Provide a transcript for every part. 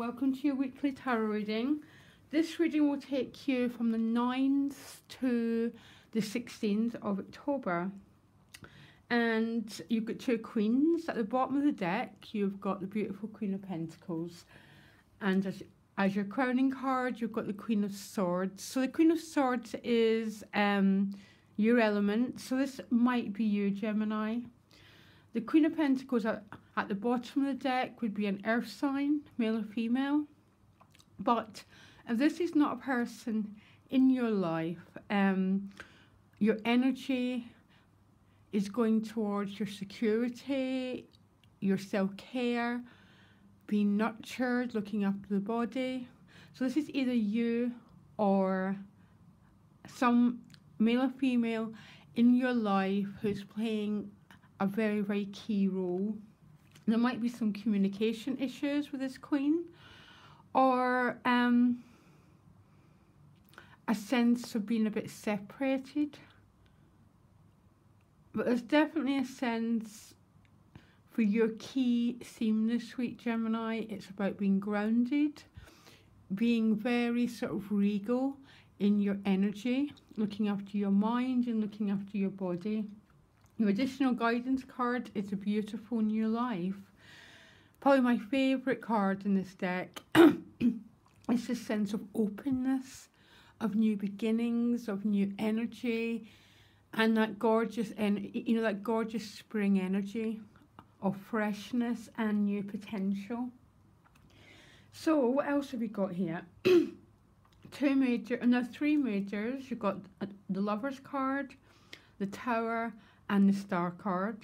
welcome to your weekly tarot reading. This reading will take you from the 9th to the 16th of October. And you've got two queens. At the bottom of the deck, you've got the beautiful Queen of Pentacles. And as your crowning card, you've got the Queen of Swords. So the Queen of Swords is your element. So this might be you, Gemini. The Queen of Pentacles at the bottom of the deck would be an earth sign, male or female. But if this is not a person in your life, your energy is going towards your security, your self-care, being nurtured, looking after the body. So this is either you or some male or female in your life who's playing a very, very key role. There might be some communication issues with this queen, or a sense of being a bit separated. But there's definitely a sense for your key theme this week, Gemini. It's about being grounded, being very sort of regal in your energy, looking after your mind and looking after your body. Your additional guidance card is a beautiful new life. Probably my favourite card in this deck is this sense of openness, of new beginnings, of new energy, and that gorgeous, that gorgeous spring energy of freshness and new potential. So what else have we got here? Three majors. You've got the Lover's card, the Tower, and the Star card.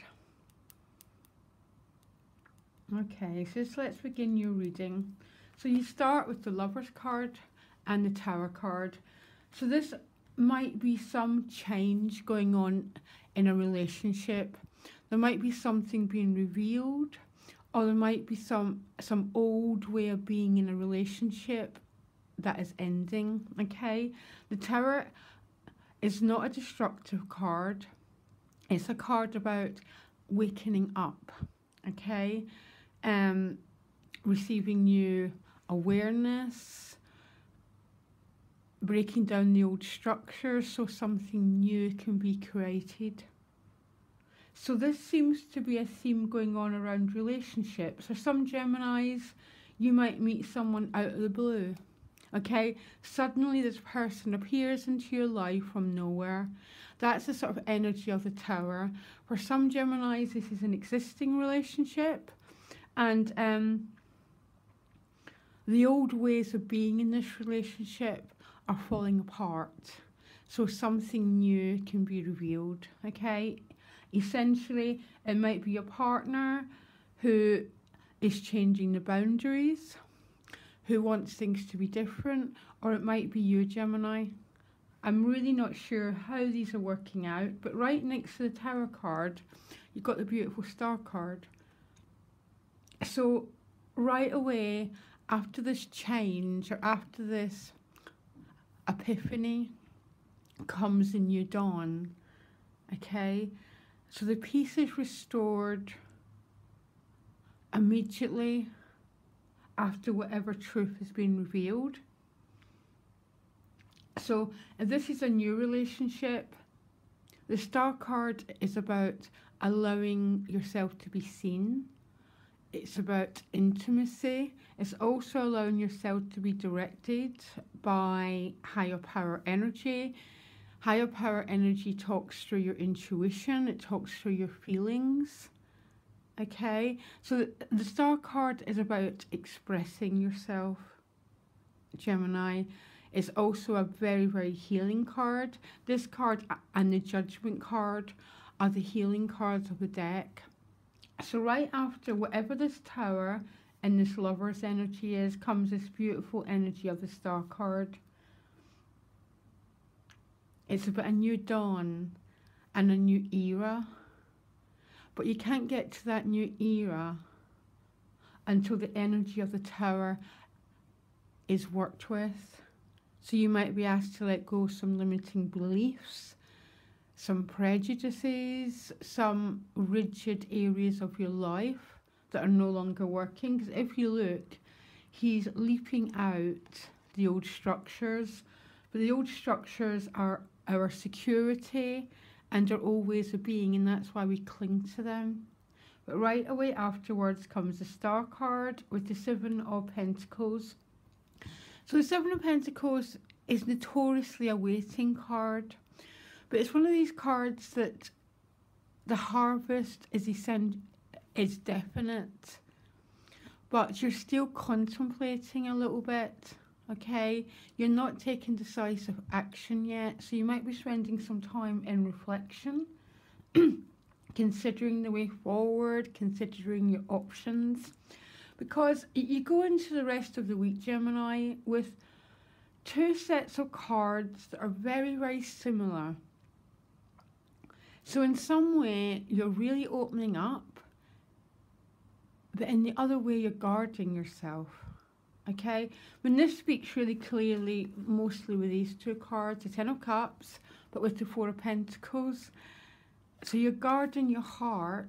Okay, so let's begin your reading. So you start with the Lover's card and the Tower card. So this might be some change going on in a relationship. There might be something being revealed, or there might be some old way of being in a relationship that is ending. Okay, the Tower is not a destructive card. It's a card about wakening up, okay? Receiving new awareness, breaking down the old structures so something new can be created. So this seems to be a theme going on around relationships. For some Geminis, you might meet someone out of the blue, okay? Suddenly this person appears into your life from nowhere. That's the sort of energy of the Tower. For some Geminis, this is an existing relationship, and the old ways of being in this relationship are falling apart. So something new can be revealed, okay? Essentially, it might be your partner who is changing the boundaries, who wants things to be different, or it might be you, Gemini. I'm really not sure how these are working out, but right next to the Tower card, you've got the beautiful Star card. So right away, after this change, or after this epiphany, comes a new dawn, okay? So the peace is restored immediately after whatever truth has been revealed. So if this is a new relationship, the Star card is about allowing yourself to be seen. It's about intimacy. It's also allowing yourself to be directed by higher power energy. Higher power energy talks through your intuition. It talks through your feelings. Okay, so the Star card is about expressing yourself, Gemini. It's also a very, very healing card. This card and the Judgment card are the healing cards of the deck. So right after whatever this Tower and this Lover's energy is, comes this beautiful energy of the Star card. It's about a new dawn and a new era. But you can't get to that new era until the energy of the Tower is worked with. So you might be asked to let go of some limiting beliefs, some prejudices, some rigid areas of your life that are no longer working. Because if you look, he's leaping out the old structures, but the old structures are our security and our old ways of being, and that's why we cling to them. But right away afterwards comes the Star card with the Seven of Pentacles. So the Seven of Pentacles is notoriously a waiting card, but it's one of these cards that the harvest is definite, but you're still contemplating a little bit, okay? You're not taking decisive action yet, so you might be spending some time in reflection, considering the way forward, considering your options, because you go into the rest of the week, Gemini, with two sets of cards that are very, very similar. So in some way, you're really opening up, but in the other way, you're guarding yourself, okay? When this speaks really clearly, mostly with these two cards, the Ten of Cups, but with the Four of Pentacles. So you're guarding your heart,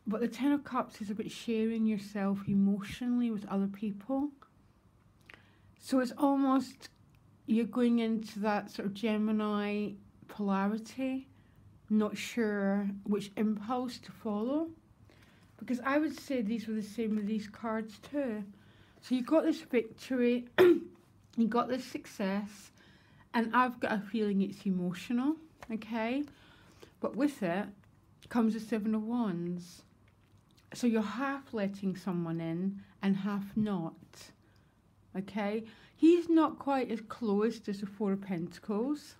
but the Ten of Cups is about sharing yourself emotionally with other people. So it's almost, you're going into that sort of Gemini polarity, not sure which impulse to follow. Because I would say these were the same with these cards too. So you got this victory, you got this success, and I've got a feeling it's emotional, okay? But with it comes the Seven of Wands. So you're half letting someone in and half not, okay? He's not quite as closed as the Four of Pentacles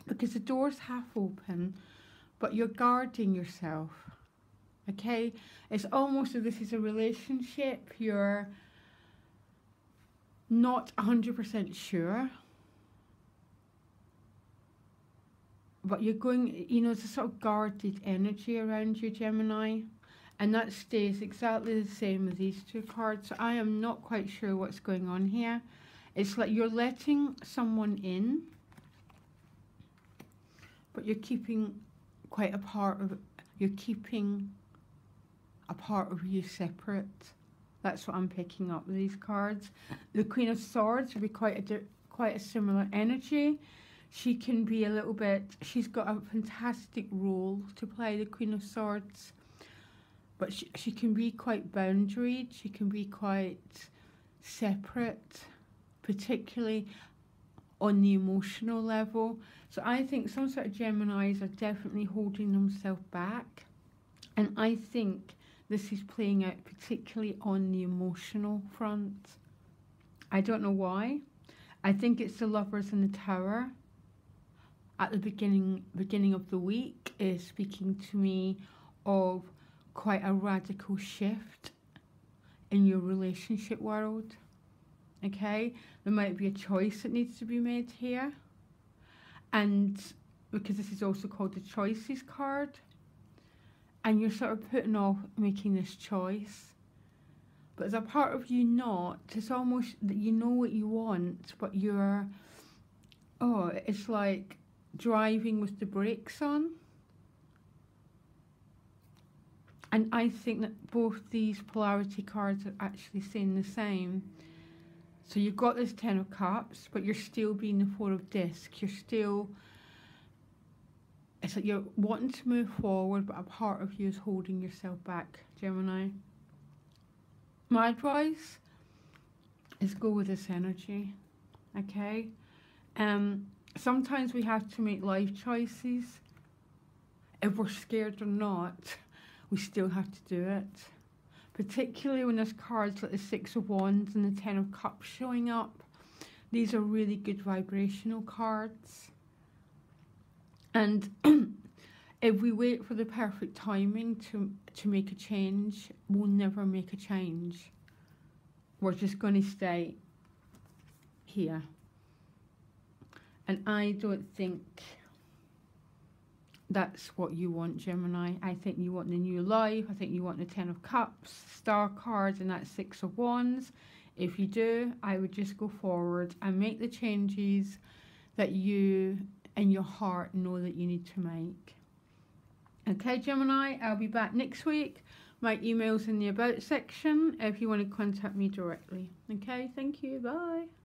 because the door's half open, but you're guarding yourself, okay? It's almost as if this is a relationship you're not 100% sure, but you're going, you know, it's a sort of guarded energy around you, Gemini, and that stays exactly the same with these two cards. So I am not quite sure what's going on here. It's like you're letting someone in, but you're keeping quite a part of, you're keeping a part of you separate. That's what I'm picking up with these cards. The Queen of Swords would be quite a similar energy. She can be a little bit, she's got a fantastic role to play, the Queen of Swords, but she can be quite boundaried, she can be quite separate, particularly on the emotional level. So I think some sort of Geminis are definitely holding themselves back, and I think this is playing out particularly on the emotional front. I don't know why. I think it's the Lovers in the Tower at the beginning of the week is speaking to me of quite a radical shift in your relationship world, okay? There might be a choice that needs to be made here, and because this is also called the Choices card, and you're sort of putting off making this choice, but as a part of you not, it's almost that you know what you want, but you're, oh, it's like driving with the brakes on. And I think that both these polarity cards are actually saying the same. So you've got this Ten of Cups, but you're still being the Four of Discs. You're still, it's like you're wanting to move forward, but a part of you is holding yourself back, Gemini. My advice is go with this energy, okay? Sometimes we have to make life choices. If we're scared or not, we still have to do it. Particularly when there's cards like the Six of Wands and the Ten of Cups showing up. These are really good vibrational cards. And if we wait for the perfect timing to make a change, we'll never make a change. We're just going to stay here. And I don't think that's what you want, Gemini. I think you want the new life. I think you want the Ten of Cups, Star cards, and that Six of Wands. If you do, I would just go forward and make the changes that you in your heart know that you need to make. Okay, Gemini, I'll be back next week My email's in the about section if you want to contact me directly. Okay, thank you. Bye.